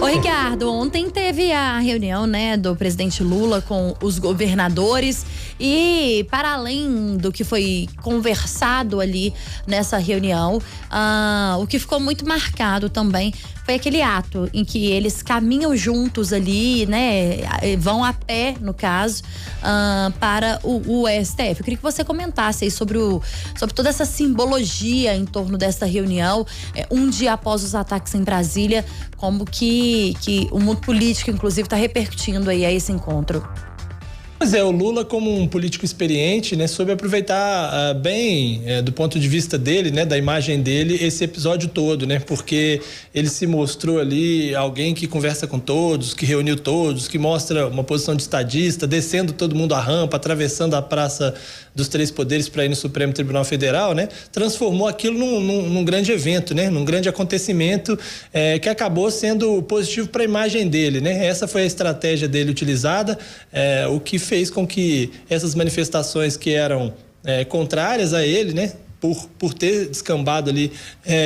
Ô Ricardo, ontem teve a reunião, né, do presidente Lula com os governadores e para além do que foi conversado ali nessa reunião, o que ficou muito marcado também foi aquele ato em que eles caminham juntos ali, né, vão a pé, no caso, para o STF. Eu queria que você comentasse aí sobre toda essa simbologia em torno dessa reunião, um dia após os ataques em Brasília, como que o mundo político, inclusive, está repercutindo aí a esse encontro. Pois é, o Lula, como um político experiente, né, soube aproveitar bem, do ponto de vista dele, né, da imagem dele, esse episódio todo, né, porque ele se mostrou ali alguém que conversa com todos, que reuniu todos, que mostra uma posição de estadista, descendo todo mundo a rampa, atravessando a Praça dos Três Poderes para ir no Supremo Tribunal Federal, né, transformou aquilo num grande evento, né, num grande acontecimento que acabou sendo positivo para a imagem dele, né. Essa foi a estratégia dele utilizada, o que fez com que essas manifestações que eram contrárias a ele, né, por ter descambado ali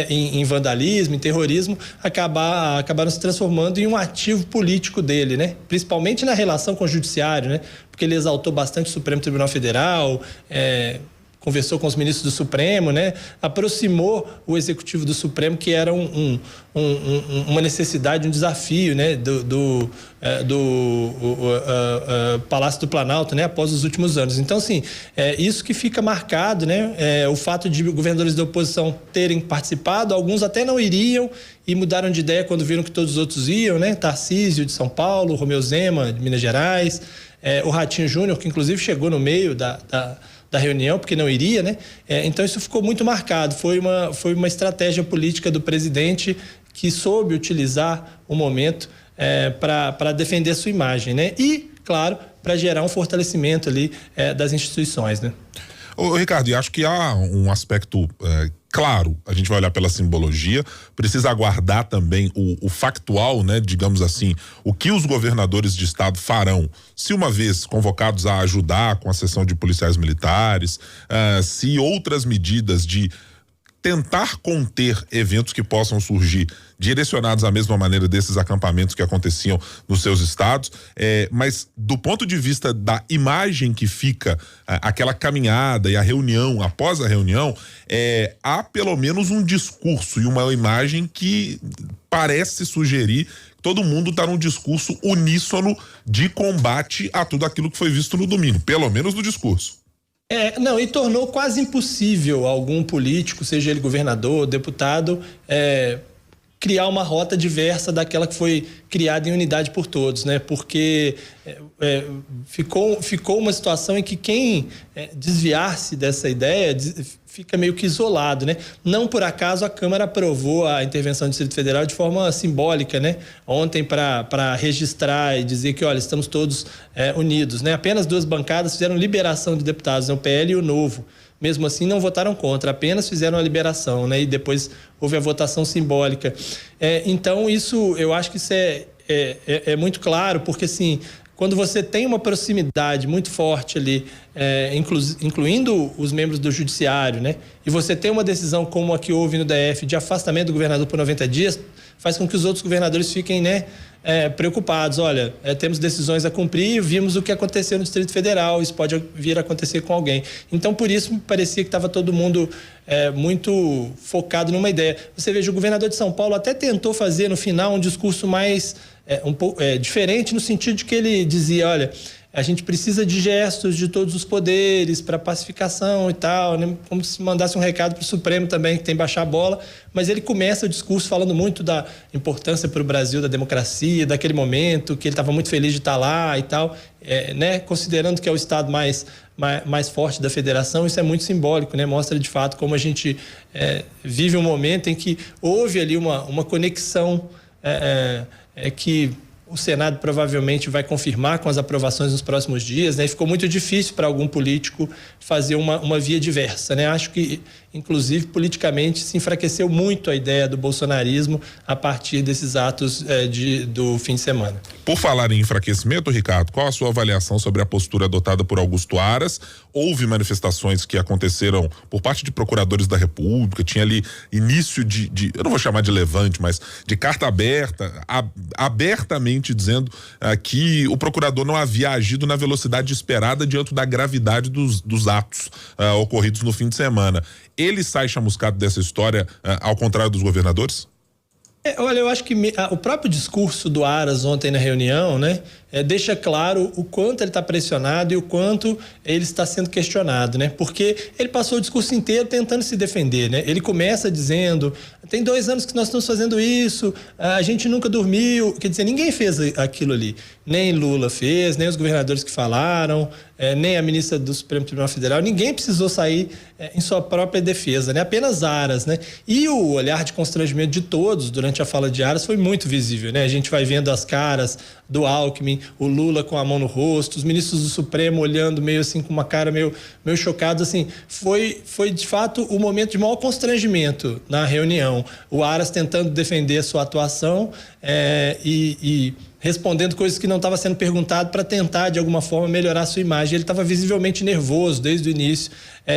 em vandalismo, em terrorismo, acabaram se transformando em um ativo político dele, né, principalmente na relação com o judiciário, né, porque ele exaltou bastante o Supremo Tribunal Federal, conversou com os ministros do Supremo, né? Aproximou o executivo do Supremo, que era uma necessidade, um desafio, né? do Palácio do Planalto, né? Após os últimos anos. Então, assim, isso que fica marcado, né? O fato de governadores da oposição terem participado, alguns até não iriam e mudaram de ideia quando viram que todos os outros iam, né? Tarcísio de São Paulo, Romeu Zema de Minas Gerais, o Ratinho Júnior, que inclusive chegou no meio da reunião, porque não iria, né? Então isso ficou muito marcado. Foi uma estratégia política do presidente que soube utilizar o momento para defender a sua imagem, né? E, claro, para gerar um fortalecimento ali das instituições, né? Ô, Ricardo, e acho que há um aspecto claro, a gente vai olhar pela simbologia, precisa aguardar também o factual, né, digamos assim, o que os governadores de estado farão, se uma vez convocados a ajudar com a sessão de policiais militares, se outras medidas de tentar conter eventos que possam surgir direcionados à mesma maneira desses acampamentos que aconteciam nos seus estados, mas do ponto de vista da imagem que fica aquela caminhada e a reunião, após a reunião, há pelo menos um discurso e uma imagem que parece sugerir que todo mundo está num discurso uníssono de combate a tudo aquilo que foi visto no domingo, pelo menos no discurso. Não, e tornou quase impossível algum político, seja ele governador, deputado, criar uma rota diversa daquela que foi criada em unidade por todos, né? Porque ficou uma situação em que quem desviar-se dessa ideia fica meio que isolado, né? Não por acaso a Câmara aprovou a intervenção do Distrito Federal de forma simbólica, né? Ontem para registrar e dizer que, olha, estamos todos unidos, né? Apenas duas bancadas fizeram liberação de deputados, né? O PL e o Novo. Mesmo assim, não votaram contra, apenas fizeram a liberação, né? E depois houve a votação simbólica. Então, eu acho que isso é muito claro, porque, assim, quando você tem uma proximidade muito forte ali, incluindo os membros do judiciário, né? E você tem uma decisão como a que houve no DF de afastamento do governador por 90 dias, faz com que os outros governadores fiquem, né, preocupados. Olha, temos decisões a cumprir, vimos o que aconteceu no Distrito Federal, isso pode vir a acontecer com alguém. Então, por isso, me parecia que estava todo mundo muito focado numa ideia. Você veja, o governador de São Paulo até tentou fazer, no final, um discurso mais um pouco diferente, no sentido de que ele dizia, olha, a gente precisa de gestos de todos os poderes para pacificação e tal, né? Como se mandasse um recado para o Supremo também, que tem que baixar a bola, mas ele começa o discurso falando muito da importância para o Brasil da democracia, daquele momento, que ele estava muito feliz de estar lá e tal, né? Considerando que é o estado mais forte da federação, isso é muito simbólico, né? Mostra de fato como a gente vive um momento em que houve ali uma conexão que O Senado provavelmente vai confirmar com as aprovações nos próximos dias, né? E ficou muito difícil para algum político fazer uma via diversa, né? Acho que, inclusive, politicamente se enfraqueceu muito a ideia do bolsonarismo a partir desses atos do fim de semana. Por falar em enfraquecimento, Ricardo, qual a sua avaliação sobre a postura adotada por Augusto Aras? Houve manifestações que aconteceram por parte de procuradores da República, tinha ali início eu não vou chamar de levante, mas de carta aberta, abertamente dizendo que o procurador não havia agido na velocidade esperada diante da gravidade dos atos ocorridos no fim de semana. Ele sai chamuscado dessa história, ao contrário dos governadores? Olha, eu acho que o próprio discurso do Aras ontem na reunião, né, deixa claro o quanto ele está pressionado e o quanto ele está sendo questionado, né? Porque ele passou o discurso inteiro tentando se defender, né? Ele começa dizendo: tem 2 anos que nós estamos fazendo isso, a gente nunca dormiu. Quer dizer, ninguém fez aquilo ali. Nem Lula fez, nem os governadores que falaram, nem a ministra do Supremo Tribunal Federal. Ninguém precisou sair em sua própria defesa, né? Apenas Aras, né? E o olhar de constrangimento de todos durante a fala de Aras foi muito visível, né? A gente vai vendo as caras do Alckmin, o Lula com a mão no rosto, os ministros do Supremo olhando meio assim com uma cara meio chocados, assim. Foi de fato o momento de maior constrangimento na reunião. O Aras tentando defender a sua atuação e respondendo coisas que não estava sendo perguntado para tentar de alguma forma melhorar a sua imagem. Ele estava visivelmente nervoso desde o início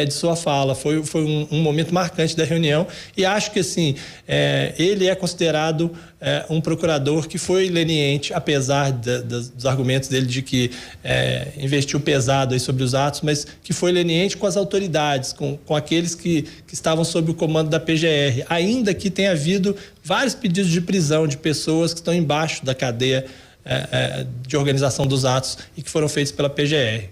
de sua fala. Foi um momento marcante da reunião e acho que assim ele é considerado um procurador que foi leniente, apesar dos argumentos dele de que investiu pesado aí sobre os atos, mas que foi leniente com as autoridades, com aqueles que estavam sob o comando da PGR, ainda que tenha havido vários pedidos de prisão de pessoas que estão embaixo da cadeia de organização dos atos e que foram feitos pela PGR.